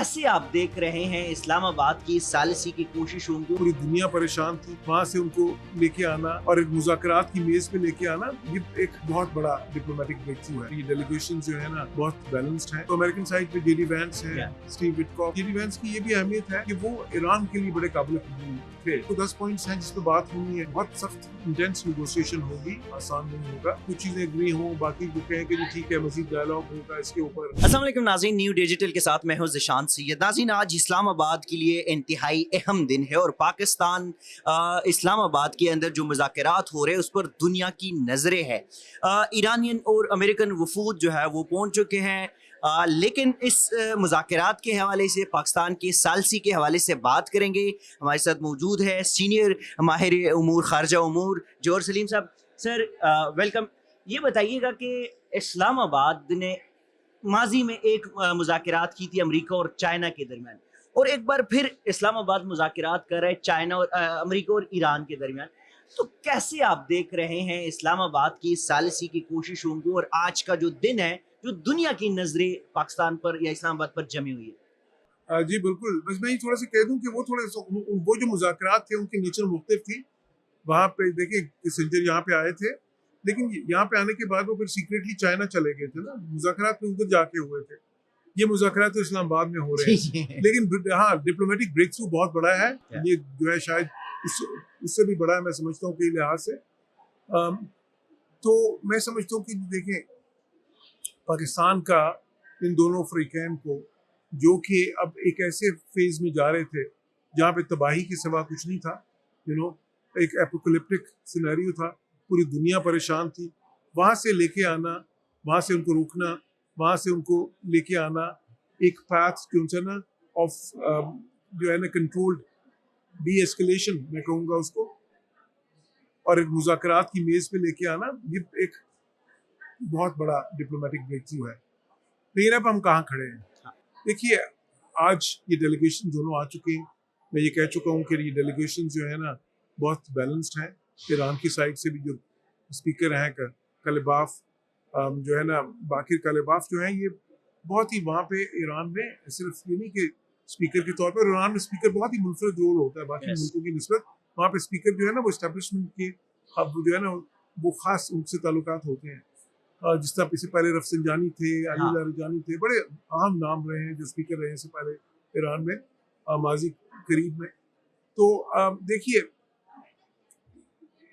कैसे आप देख रहे हैं इस्लामाबाद की सालिसी की कोशिशों को? पूरी दुनिया परेशान थी, वहाँ से उनको लेके आना और एक मुज़ाकरात की मेज पे लेके आना, ये एक बहुत बड़ा डिप्लोमेटिक ब्रेक थ्रू है। ये डेलीगेशन जो है ना बहुत बैलेंस्ड है। तो अमेरिकन साइड पे जेडी वैंस है, स्टीव विटकॉफ। जेडी वैंस की ये भी अहमियत है कि वो ईरान के लिए बड़े काबिल कबूल थे। तो 10 पॉइंट्स हैं जिस पे बात होनी है। बहुत सख्त इंटेंस नेगोशिएशन होगी, आसान नहीं होगा। कुछ चीजें एग्री हों, बाकी जो कहें कि ठीक है मजीद डायलॉग होगा इसके ऊपर। अस्सलाम वालेकुम नाज़रीन, न्यू डिजिटल के साथ मैं हूं ज़िशान सैयद। नाज़रीन, आज इस्लामाबाद के लिए इंतहाई अहम दिन है और पाकिस्तान इस्लामाबाद के अंदर जो मुज़ाकरात हो रहे हैं उस पर दुनिया की नज़रें हैं। ईरानियन और अमेरिकन वफूद जो है वो पहुंच चुके हैं। लेकिन इस मुज़ाकरात के हवाले से, पाकिस्तान के सालसी के हवाले से बात करेंगे। हमारे साथ मौजूद है सीनियर माहिर उमूर खारजा उमूर जौहर सलीम साहब। Sir welcome. ये बताइएगा कि इस्लामाबाद ने माजी में एक मुज़ाकरात की थी अमेरिका और चाइना के दरमियान, और एक बार फिर इस्लामाबाद मुज़ाकरात कर रहे चाइना और अमेरिका और ईरान के दरमियान। तो कैसे आप देख रहे हैं इस्लामाबाद की सालिसी की कोशिशों को, और आज का जो दिन है जो दुनिया की नजरें पाकिस्तान पर या इस्लामाबाद पर जमी हुई है? जी बिल्कुल, बस मैं ये थोड़ा सा कह दूं कि वो जो मुज़ाकरात थे उनकी नेचर मुख्तलिफ थी। वहाँ पे देखिए किसिंजर यहाँ पे आए थे, लेकिन यहाँ पे आने के बाद वो फिर सीक्रेटली चाइना चले गए थे ना, मुज़ाकरात में उधर जाके हुए थे। ये मुज़ाकरात तो इस्लामाबाद में हो रहे हैं, लेकिन हाँ डिप्लोमेटिक ब्रेक थ्रू बहुत बड़ा है। ये जो है शायद उससे भी बड़ा है, मैं समझता हूँ कई लिहाज से। तो मैं समझता हूँ कि देखें पाकिस्तान का इन दोनों अफ्रीकैन को, जो कि अब एक ऐसे फेज में जा रहे थे जहाँ पे तबाही के सिवा कुछ नहीं था, एक एपोकलिप्टिक सिनेरियो था, पूरी दुनिया परेशान थी, वहाँ से लेके आना, वहाँ से उनको रोकना, वहाँ से उनको लेके आना एक पाथ जो है ना ऑफ जो है ना कंट्रोल्ड डी एस्केलेशन मैं कहूँगा उसको, और एक मुज़ाकरात की मेज पे लेके आना, ये एक बहुत बड़ा डिप्लोमेटिक ब्रेक थ्रू है। लेकिन अब हम कहाँ खड़े हैं? देखिए आज ये डेलीगेशन दोनों आ चुके हैं। मैं ये कह चुका हूँ कि ये डेलीगेशन जो है ना बहुत बैलेंस्ड है। ईरान की साइड से भी जो स्पीकर हैं कलिबाफ जो है ना, बाकी कलिबाफ जो है, ये बहुत ही वहाँ पे ईरान में सिर्फ ये नहीं कि स्पीकर के तौर पर, ईरान में स्पीकर बहुत ही मुनफरद रोल होता है बाकी मुल्कों की निस्बत। वहाँ पे स्पीकर जो है ना वो इस्टेब्लिशमेंट के अब जो है ना वो खास उनसे ताल्लुकात होते हैं। जिस तरह इससे पहले रफसंजानी थे, अली लारिजानी थे, बड़े अहम नाम रहे हैं जो स्पीकर रहे हैं इससे पहले ईरान में माजी करीब में। तो देखिए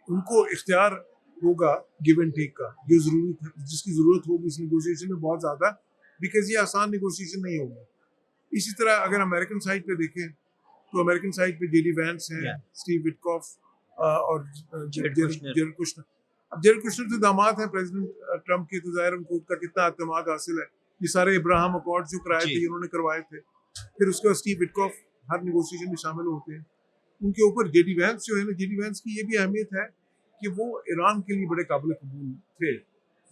उनको इख्तियार होगा गिव एंड टेक का, जो जिसकी ज़रूरत होगी इस नेगोशिएशन में बहुत ज़्यादा, बिकॉज ये आसान नेगोशिएशन नहीं होगी। इसी तरह अगर अमेरिकन साइड पे देखें तो अमेरिकन साइड पे जेडी वैंस हैं, स्टीव विटकॉफ और जेरेड कुशनर। अब जेरेड कुशनर जो दामाद हैं प्रेसिडेंट ट्रंप के, तो जाहिर उनको उनका कितना अतमाद हासिल है। ये सारे इब्राहिम अकॉर्ड जो कराए थे उन्होंने करवाए थे। फिर उसके बाद स्टीव विटकॉफ हर नेगोशिएशन में शामिल होते हैं। उनके ऊपर जेडी वैंस जो है ना, जेडी वैंस की ये भी अहमियत है कि वो ईरान के लिए बड़े काबिल कबूल थे।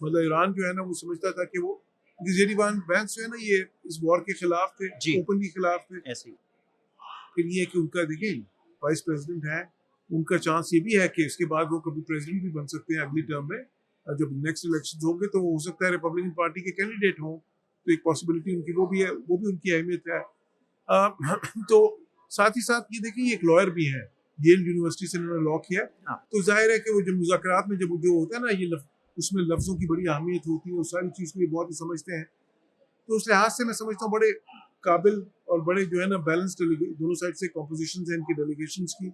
मतलब ईरान जो है ना वो समझता था कि वो, जेडी वैंस जो है ना ये इस वॉर के खिलाफ थे, ओपनली खिलाफ थे। फिर ये कि उनका देखिए वाइस प्रेसिडेंट है, उनका चांस ये भी है कि इसके बाद वो कभी प्रेसिडेंट भी बन सकते हैं अगली टर्म में। जब नेक्स्ट इलेक्शन होंगे तो हो सकता है रिपब्लिकन पार्टी के कैंडिडेट हों, तो एक पॉसिबिलिटी उनकी वो भी है, वो भी उनकी अहमियत है। तो साथ ही साथ ये देखिए एक लॉयर भी है, येल यूनिवर्सिटी से उन्होंने लॉ किया। तो जाहिर है कि वो जो मुज़ाकरात में जब जो होता है ना ये उसमें लफ्ज़ों की बड़ी अहमियत होती है, उस सारी चीज़ को ये बहुत ही समझते हैं। तो उस लिहाज से मैं समझता हूँ बड़े काबिल और बड़े जो है ना बैलेंस्ड दोनों साइड से कॉम्पोजिशन है इनकी डेलीगेशंस की।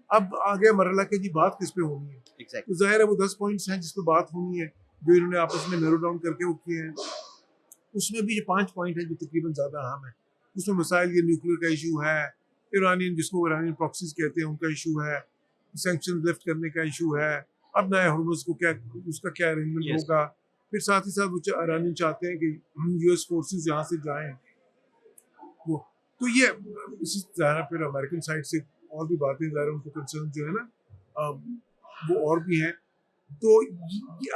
अब आ गया मरहला के जी बात किस पे होनी है। तो जाहिर है वो 10 पॉइंट्स हैं जिस पे बात होनी है, जो इन्होंने आपस में नैरो डाउन करके वो किए हैं। उसमें भी ये 5 पॉइंट हैं जो तकरीबन ज़्यादा अहम है। उसमें मसाइल ये न्यूक्लियर का इशू है, ईरानियन जिसको ईरानियन प्रॉक्सीज कहते हैं उनका इशू है, सैंक्शन लिफ्ट करने का इशू है, अब नया हॉर्मुज़ को क्या उसका क्या अरेंजमेंट होगा। फिर साथ ही साथ वो ईरानियन चाहते हैं कि यूएस फोर्सेस यहाँ से जाएं। वो तो ये इसी तरह फिर अमेरिकन साइड से और भी बातें ज़्यादा उनको कंसर्न जो है ना वो और भी हैं। तो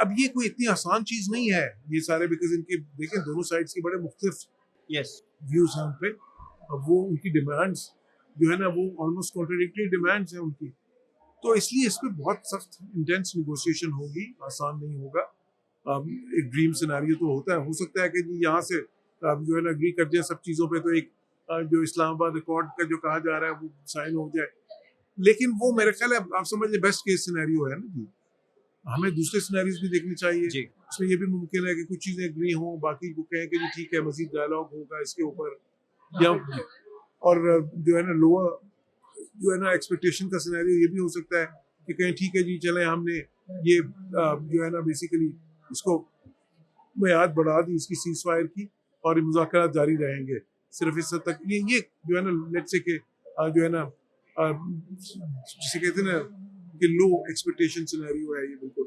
अब ये कोई इतनी आसान चीज़ नहीं है ये सारे, बिकॉज इनके देखें दोनों साइड्स के बड़े मुख्तलिफ व्यूज़ हैं उन पे। अब वो उनकी डिमांड्स जो है ना वो ऑलमोस्ट कॉन्ट्राडिक्टरी डिमांड्स हैं उनकी। तो इसलिए इस पर बहुत सख्त इंटेंस नेगोशिएशन होगी, आसान नहीं होगा। एक ड्रीम सिनेरियो तो होता है, हो सकता है कि जी यहाँ से जो है ना एग्री कर जाए सब चीज़ों पे, तो एक जो इस्लामाबाद अकॉर्ड का जो कहा जा रहा है वो साइन हो जाए। लेकिन वो मेरे ख्याल है आप समझ लें बेस्ट केस सिनेरियो है ना जी। हमें दूसरे सिनेरियोज भी देखने चाहिए। जी। उसमें ये भी मुमकिन है कि कुछ चीज़ें एग्री हों, बाकी वो कहें कि जी ठीक है मज़ीद डायलॉग होगा इसके ऊपर, या और जो है ना लोअर जो है ना एक्सपेक्टेशन का सिनेरियो ये भी हो सकता है कि कहें ठीक है जी चलें हमने ये जो है ना बेसिकली इसको मियाद बढ़ा दी इसकी सीज फायर की और ये मुज़ाकरात जारी रहेंगे सिर्फ इस हद तक। ये जो है ना लेट्स से कि जो है ना जिसे कहते हैं ना कि लो एक्सपेक्टेशन सिनेरियो है ये। बिल्कुल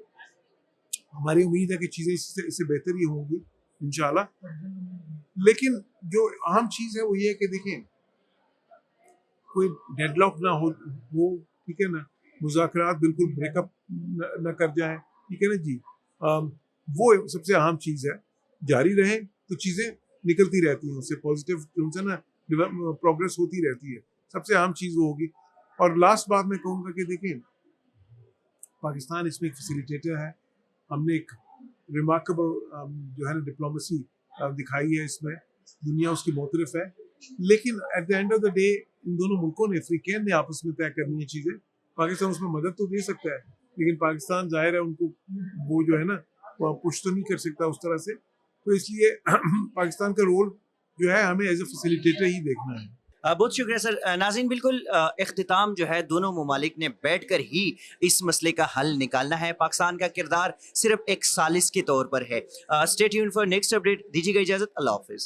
हमारी उम्मीद है कि चीज़ें इससे बेहतर ही होंगी इंशाल्लाह। लेकिन जो अहम चीज़ है वो ये है कि देखें कोई डेडलॉक ना हो ठीक है ना, मुज़ाकरात बिल्कुल ब्रेकअप न कर जाए, ठीक है ना जी। वो सबसे अहम चीज़ है, जारी रहे तो चीज़ें निकलती रहती हैं, उससे पॉजिटिव जो है ना प्रोग्रेस होती रहती है, सबसे अहम चीज़ वो होगी। और लास्ट बात मैं कहूँगा कि देखें पाकिस्तान इसमें एक फैसिलिटेटर है, हमने एक रिमार्केबल जो है ना डिप्लोमेसी दिखाई है इसमें, दुनिया उसकी मोतरफ है। लेकिन at the end of the day in दोनों मुल्कों ने अफ्रीकन ने आपस में तय करनी है चीज़ें। पाकिस्तान उसमें मदद तो दे सकता है, लेकिन पाकिस्तान जाहिर है उनको वो जो है ना वो पुश तो नहीं कर सकता उस तरह से। तो इसलिए पाकिस्तान का रोल जो है हमें एज ए फैसिलिटेटर ही देखना है। बहुत शुक्रिया सर। नाज़रीन बिल्कुल इख्तिताम जो है दोनों ममालिक ने बैठकर ही इस मसले का हल निकालना है। पाकिस्तान का किरदार सिर्फ एक सालिस के तौर पर है। Stay tuned for next update. दीजिएगा इजाज़त। अल्लाह हाफ़िज़।